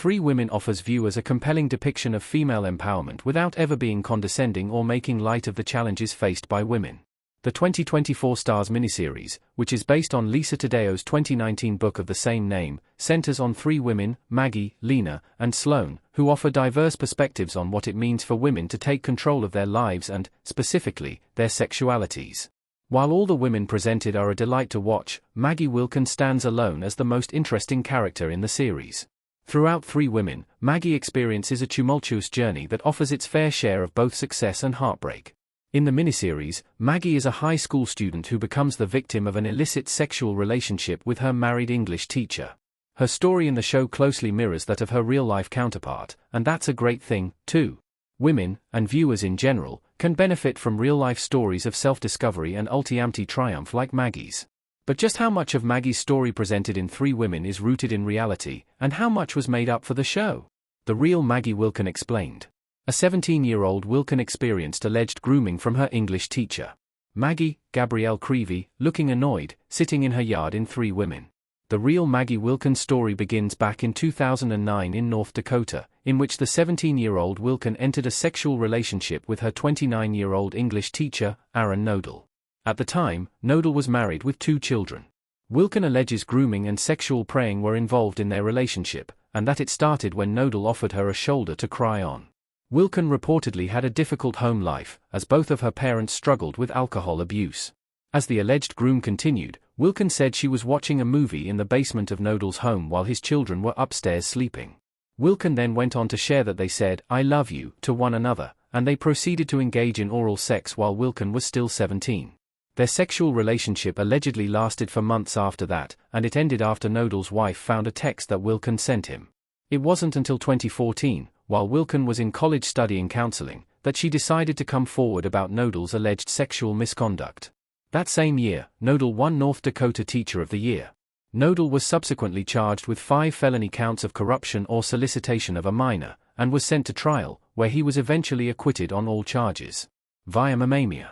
Three Women offers viewers a compelling depiction of female empowerment without ever being condescending or making light of the challenges faced by women. The 2024 Stars miniseries, which is based on Lisa Taddeo's 2019 book of the same name, centers on three women, Maggie, Lena, and Sloane, who offer diverse perspectives on what it means for women to take control of their lives and, specifically, their sexualities. While all the women presented are a delight to watch, Maggie Wilken stands alone as the most interesting character in the series. Throughout Three Women, Maggie experiences a tumultuous journey that offers its fair share of both success and heartbreak. In the miniseries, Maggie is a high school student who becomes the victim of an illicit sexual relationship with her married English teacher. Her story in the show closely mirrors that of her real-life counterpart, and that's a great thing, too. Women, and viewers in general, can benefit from real-life stories of self-discovery and ultimately triumph like Maggie's. But just how much of Maggie's story presented in Three Women is rooted in reality, and how much was made up for the show? The real Maggie Wilken explained. A 17-year-old Wilken experienced alleged grooming from her English teacher. Maggie, Gabrielle Creevy, looking annoyed, sitting in her yard in Three Women. The real Maggie Wilken story begins back in 2009 in North Dakota, in which the 17-year-old Wilken entered a sexual relationship with her 29-year-old English teacher, Aaron Nodal. At the time, Nodal was married with 2 children. Wilken alleges grooming and sexual preying were involved in their relationship, and that it started when Nodal offered her a shoulder to cry on. Wilken reportedly had a difficult home life, as both of her parents struggled with alcohol abuse. As the alleged groom continued, Wilken said she was watching a movie in the basement of Nodal's home while his children were upstairs sleeping. Wilken then went on to share that they said, "I love you," to one another, and they proceeded to engage in oral sex while Wilken was still 17. Their sexual relationship allegedly lasted for months after that, and it ended after Nodal's wife found a text that Wilken sent him. It wasn't until 2014, while Wilken was in college studying counseling, that she decided to come forward about Nodal's alleged sexual misconduct. That same year, Nodal won North Dakota Teacher of the Year. Nodal was subsequently charged with 5 felony counts of corruption or solicitation of a minor, and was sent to trial, where he was eventually acquitted on all charges. Via Mamamia.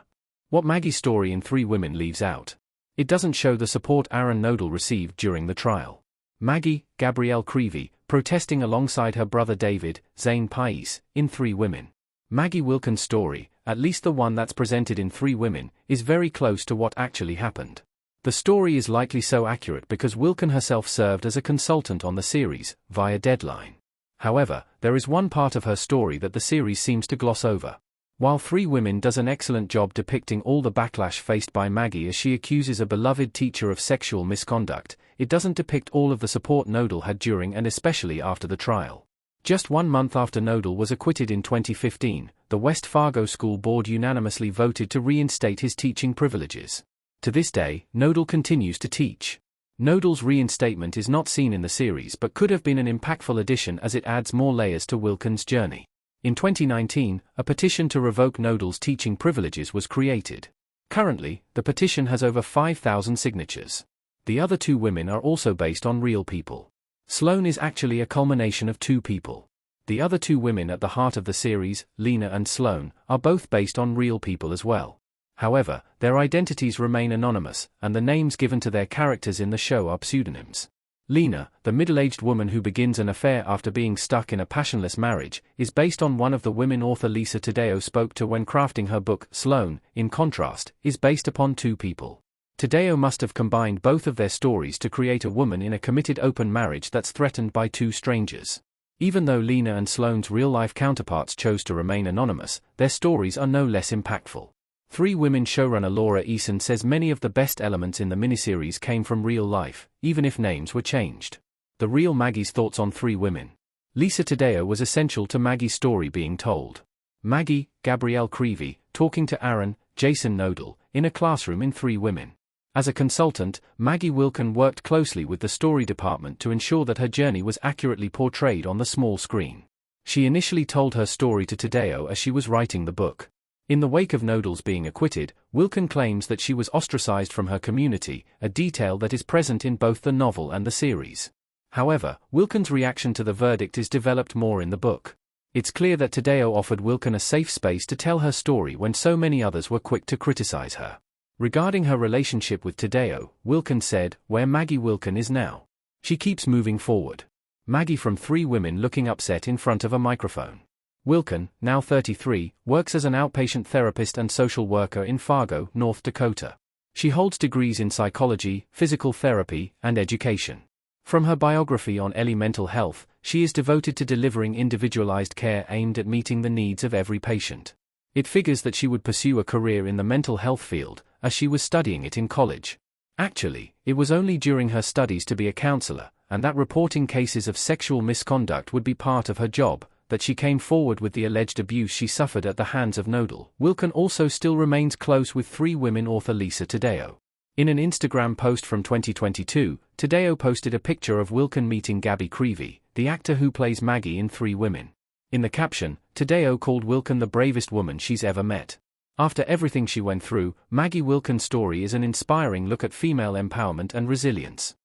What Maggie's story in Three Women leaves out. It doesn't show the support Aaron Nodal received during the trial. Maggie, Gabrielle Creevy, protesting alongside her brother David, Zane Pais, in Three Women. Maggie Wilken's story, at least the one that's presented in Three Women, is very close to what actually happened. The story is likely so accurate because Wilken herself served as a consultant on the series, via Deadline. However, there is one part of her story that the series seems to gloss over. While Three Women does an excellent job depicting all the backlash faced by Maggie as she accuses a beloved teacher of sexual misconduct, it doesn't depict all of the support Nodal had during and especially after the trial. Just 1 month after Nodal was acquitted in 2015, the West Fargo School Board unanimously voted to reinstate his teaching privileges. To this day, Nodal continues to teach. Nodal's reinstatement is not seen in the series but could have been an impactful addition as it adds more layers to Wilken's journey. In 2019, a petition to revoke Nodal's teaching privileges was created. Currently, the petition has over 5,000 signatures. The other 2 women are also based on real people. Sloane is actually a culmination of 2 people. The other 2 women at the heart of the series, Lena and Sloane, are both based on real people as well. However, their identities remain anonymous, and the names given to their characters in the show are pseudonyms. Lena, the middle-aged woman who begins an affair after being stuck in a passionless marriage, is based on one of the women author Lisa Taddeo spoke to when crafting her book. Sloane, in contrast, is based upon 2 people. Taddeo must have combined both of their stories to create a woman in a committed open marriage that's threatened by 2 strangers. Even though Lena and Sloane's real-life counterparts chose to remain anonymous, their stories are no less impactful. Three Women showrunner Laura Eason says many of the best elements in the miniseries came from real life, even if names were changed. The real Maggie's thoughts on Three Women. Lisa Taddeo was essential to Maggie's story being told. Maggie, Gabrielle Creevy, talking to Aaron, Jason Nodal, in a classroom in Three Women. As a consultant, Maggie Wilken worked closely with the story department to ensure that her journey was accurately portrayed on the small screen. She initially told her story to Taddeo as she was writing the book. In the wake of Nodal's being acquitted, Wilken claims that she was ostracized from her community, a detail that is present in both the novel and the series. However, Wilken's reaction to the verdict is developed more in the book. It's clear that Taddeo offered Wilken a safe space to tell her story when so many others were quick to criticize her. Regarding her relationship with Taddeo, Wilken said, "Where Maggie Wilken is now. She keeps moving forward. Maggie from Three Women looking upset in front of a microphone. Wilken, now 33, works as an outpatient therapist and social worker in Fargo, North Dakota. She holds degrees in psychology, physical therapy, and education. From her biography on Ellie Mental Health, she is devoted to delivering individualized care aimed at meeting the needs of every patient. It figures that she would pursue a career in the mental health field, as she was studying it in college. Actually, it was only during her studies to be a counselor, and that reporting cases of sexual misconduct would be part of her job, that she came forward with the alleged abuse she suffered at the hands of Nodal. Wilken also still remains close with Three Women author Lisa Taddeo. In an Instagram post from 2022, Taddeo posted a picture of Wilken meeting Gabby Creevy, the actor who plays Maggie in Three Women. In the caption, Taddeo called Wilken the bravest woman she's ever met. After everything she went through, Maggie Wilken's story is an inspiring look at female empowerment and resilience.